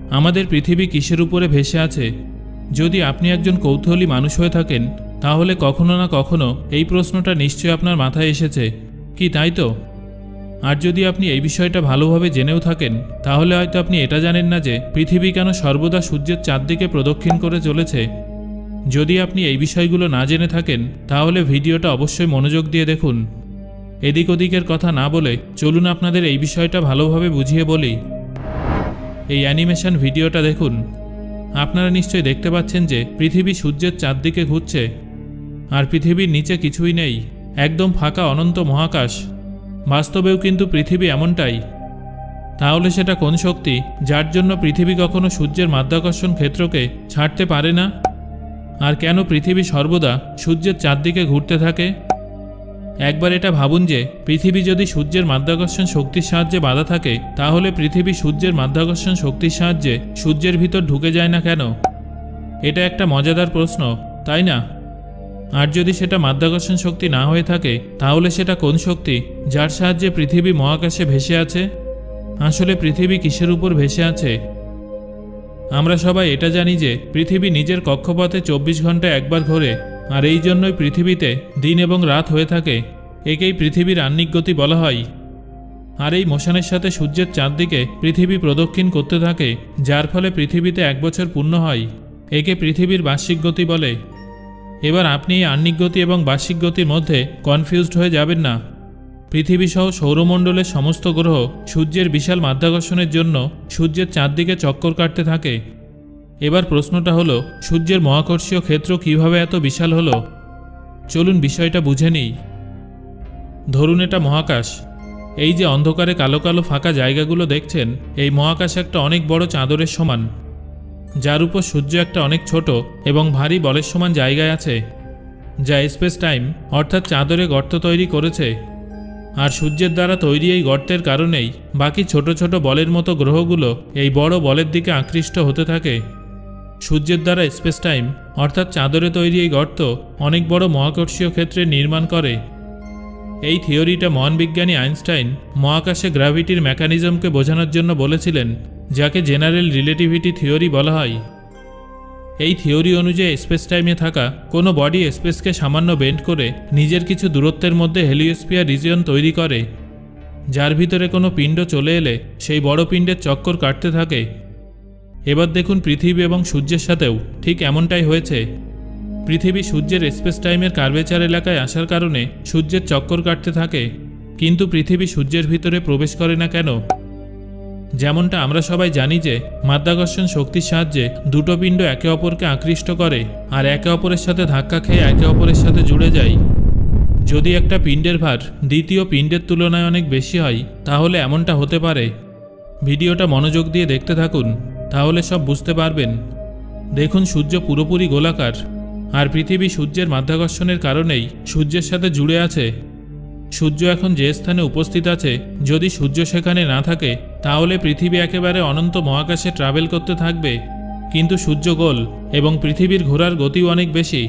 আমাদের পৃথিবী কিসের উপরে ভেসে আছে? যদি আপনি একজন কৌতূহলী মানুষ হয়ে থাকেন তাহলে কখনো না কখনো এই প্রশ্নটা নিশ্চয়ই আপনার মাথায় এসেছে, কি তাই তো? আর যদি আপনি এই বিষয়টা ভালোভাবে জেনেও থাকেন তাহলে হয়তো আপনি এটা জানেন না যে পৃথিবী কেন সর্বদা সূর্যের চারদিকে প্রদক্ষিণ করে চলেছে। যদি আপনি এই বিষয়গুলো না জেনে থাকেন তাহলে ভিডিওটা অবশ্যই মনোযোগ দিয়ে দেখুন। এদিক ওদিকের কথা না বলে চলুন আপনাদের এই বিষয়টা ভালোভাবে বুঝিয়ে বলি। এই অ্যানিমেশন ভিডিওটা দেখুন। আপনারা নিশ্চয়ই দেখতে পাচ্ছেন যে পৃথিবী সূর্যের চারদিকে ঘুরছে, আর পৃথিবীর নিচে কিছুই নেই, একদম ফাঁকা অনন্ত মহাকাশ। বাস্তবেও কিন্তু পৃথিবী এমনটাই। তাহলে সেটা কোন শক্তি যার জন্য পৃথিবী কখনো সূর্যের মাধ্যাকর্ষণ ক্ষেত্রকে ছাড়তে পারে না? আর কেন পৃথিবী সর্বদা সূর্যের চারদিকে ঘুরতে থাকে? একবার এটা ভাবুন যে পৃথিবী যদি সূর্যের মাধ্যাকর্ষণ শক্তির সাহায্যে বাঁধা থাকে তাহলে পৃথিবী সূর্যের মাধ্যাকর্ষণ শক্তির সাহায্যে সূর্যের ভিতর ঢুকে যায় না কেন? এটা একটা মজাদার প্রশ্ন, তাই না? আর যদি সেটা মাধ্যাকর্ষণ শক্তি না হয়ে থাকে তাহলে সেটা কোন শক্তি যার সাহায্যে পৃথিবী মহাকাশে ভেসে আছে? আসলে পৃথিবী কিসের উপর ভেসে আছে? আমরা সবাই এটা জানি যে পৃথিবী নিজের কক্ষপথে 24 ঘন্টায় একবার ঘোরে, আর এই জন্যই পৃথিবীতে দিন এবং রাত হয়ে থাকে। একেই পৃথিবীর আহ্নিক গতি বলা হয়। আর এই মোশনের সাথে সূর্যের চারদিকে পৃথিবী প্রদক্ষিণ করতে থাকে, যার ফলে পৃথিবীতে 1 বছর পূর্ণ হয়। একে পৃথিবীর বার্ষিক গতি বলে। এবার আপনি এই আহ্নিক গতি এবং বার্ষিক গতির মধ্যে কনফিউজড হয়ে যাবেন না। পৃথিবীসহ সৌরমণ্ডলের সমস্ত গ্রহ সূর্যের বিশাল মাধ্যাকর্ষণের জন্য সূর্যের চারদিকে চক্কর কাটতে থাকে। এবার প্রশ্নটা হলো, সূর্যের মহাকর্ষীয় ক্ষেত্র কিভাবে এত বিশাল হলো? চলুন বিষয়টা বুঝে নিই। ধরুন এটা মহাকাশ। এই যে অন্ধকারে কালো কালো ফাঁকা জায়গাগুলো দেখছেন, এই মহাকাশ একটা অনেক বড় চাদরের সমান, যার উপর সূর্য একটা অনেক ছোট এবং ভারী বলের সমান জায়গায় আছে, যা স্পেস টাইম অর্থাৎ চাদরে গর্ত তৈরি করেছে। আর সূর্যের দ্বারা তৈরি এই গর্তের কারণেই বাকি ছোট ছোট বলের মতো গ্রহগুলো এই বড় বলের দিকে আকৃষ্ট হতে থাকে। সূর্যের দ্বারা স্পেস টাইম অর্থাৎ চাদরে তৈরি এই গর্ত অনেক বড় মহাকর্ষীয় ক্ষেত্রে নির্মাণ করে। এই থিওরিটা মহান বিজ্ঞানী আইনস্টাইন মহাকাশে গ্র্যাভিটির মেকানিজমকে বোঝানোর জন্য বলেছিলেন, যাকে জেনারেল রিলেটিভিটি থিওরি বলা হয়। এই থিওরি অনুযায়ী স্পেস টাইমে থাকা কোনো বডি স্পেসকে সামান্য বেন্ড করে নিজের কিছু দূরত্বের মধ্যে হেলিওস্ফিয়ার রিজিয়ন তৈরি করে, যার ভিতরে কোনো পিণ্ড চলে এলে সেই বড় পিণ্ডের চক্কর কাটতে থাকে। এবার দেখুন পৃথিবী এবং সূর্যের সাথেও ঠিক এমনটাই হয়েছে। পৃথিবী সূর্যের স্পেস টাইমের কার্ভেচার এলাকায় আসার কারণে সূর্যের চক্কর কাটতে থাকে, কিন্তু পৃথিবী সূর্যের ভিতরে প্রবেশ করে না কেন? যেমনটা আমরা সবাই জানি যে মাধ্যাকর্ষণ শক্তির সাহায্যে দুটো পিণ্ড একে অপরকে আকৃষ্ট করে আর একে অপরের সাথে ধাক্কা খেয়ে একে অপরের সাথে জুড়ে যায়। যদি একটা পিণ্ডের ভার দ্বিতীয় পিণ্ডের তুলনায় অনেক বেশি হয় তাহলে এমনটা হতে পারে। ভিডিওটা মনোযোগ দিয়ে দেখতে থাকুন, তাহলে সব বুঝতে পারবেন। দেখুন সূর্য পুরোপুরি গোলাকার, আর পৃথিবী সূর্যের মাধ্যাকর্ষণের কারণেই সূর্যের সাথে জুড়ে আছে। সূর্য এখন যে স্থানে উপস্থিত আছে, যদি সূর্য সেখানে না থাকে তাহলে পৃথিবী একেবারে অনন্ত মহাকাশে ট্রাভেল করতে থাকবে। কিন্তু সূর্য গোল এবং পৃথিবীর ঘোরার গতিও অনেক বেশি।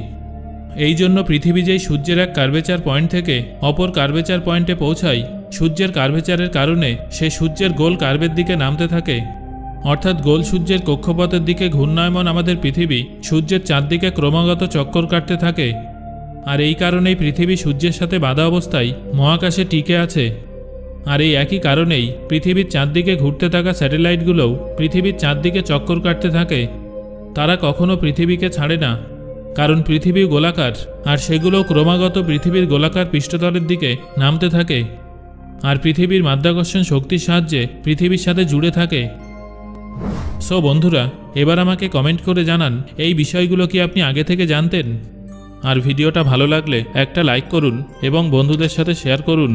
এই জন্য পৃথিবী যেই সূর্যের এক কার্ভেচার পয়েন্ট থেকে অপর কার্ভেচার পয়েন্টে পৌঁছায়, সূর্যের কার্ভেচারের কারণে সে সূর্যের গোল কার্ভের দিকে নামতে থাকে। অর্থাৎ গোল সূর্যের কক্ষপথের দিকে ঘূর্ণায়মান আমাদের পৃথিবী সূর্যের চারদিকে ক্রমাগত চক্কর কাটতে থাকে। আর এই কারণেই পৃথিবী সূর্যের সাথে বাঁধা অবস্থায় মহাকাশে টিকে আছে। আর এই একই কারণেই পৃথিবীর চারদিকে ঘুরতে থাকা স্যাটেলাইটগুলোও পৃথিবীর চারদিকে চক্কর কাটতে থাকে। তারা কখনো পৃথিবীকে ছাড়ে না, কারণ পৃথিবী গোলাকার, আর সেগুলো ক্রমাগত পৃথিবীর গোলাকার পৃষ্ঠতলের দিকে নামতে থাকে আর পৃথিবীর মাধ্যাকর্ষণ শক্তির সাহায্যে পৃথিবীর সাথে জুড়ে থাকে। সো বন্ধুরা, এবার আমাকে কমেন্ট করে জানান এই বিষয়গুলো কি আপনি আগে থেকে জানতেন? আর ভিডিওটা ভালো লাগলে একটা লাইক করুন এবং বন্ধুদের সাথে শেয়ার করুন।